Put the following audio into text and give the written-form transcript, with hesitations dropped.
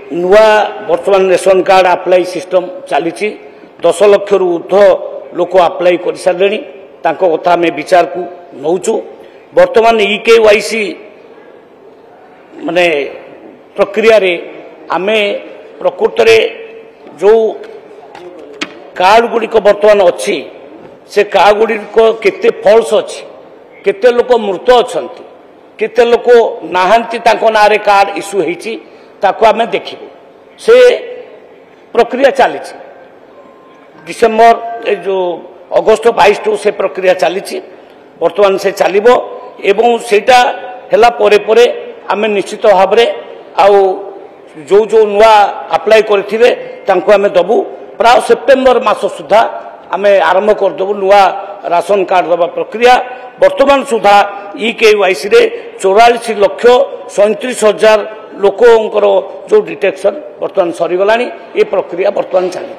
नुआ बर्तमान ration card apply system चली 10 लाख रु ऊर्ध लोक अप्लाई कर सारे कथा आम विचार को नौचु। बर्तमान EKYC माने प्रक्रिया रे आमे प्रकृत रे जो कार्ड गुड़िक बर्तमान अच्छी से कार्ड गुड़िक केते फॉल्स अच्छी, केते लोक मृत अच्छा, केते लोक नाहांती ताको नारे कार्ड इश्यू होईची ताको आमे देखिबो। से प्रक्रिया चली डिसेम्बर जो अगस्त 22 टू से प्रक्रिया चली बर्तमान से चलिबो एवं सेटा हेला परे परे आमे निश्चित भाव में आउ जो जो नुआ अप्लाई करथिबे तांको आमे दबु। प्राय सेप्टेम्बर मास सुधा आमे आरंभ कर देबु नुआ राशन कार्ड दबा प्रक्रिया। वर्तमान सुधा EKYC रे 44,37,000 लोकंकर जो डिटेक्शन वर्तमान सरीगलानी ये प्रक्रिया वर्तमान चली।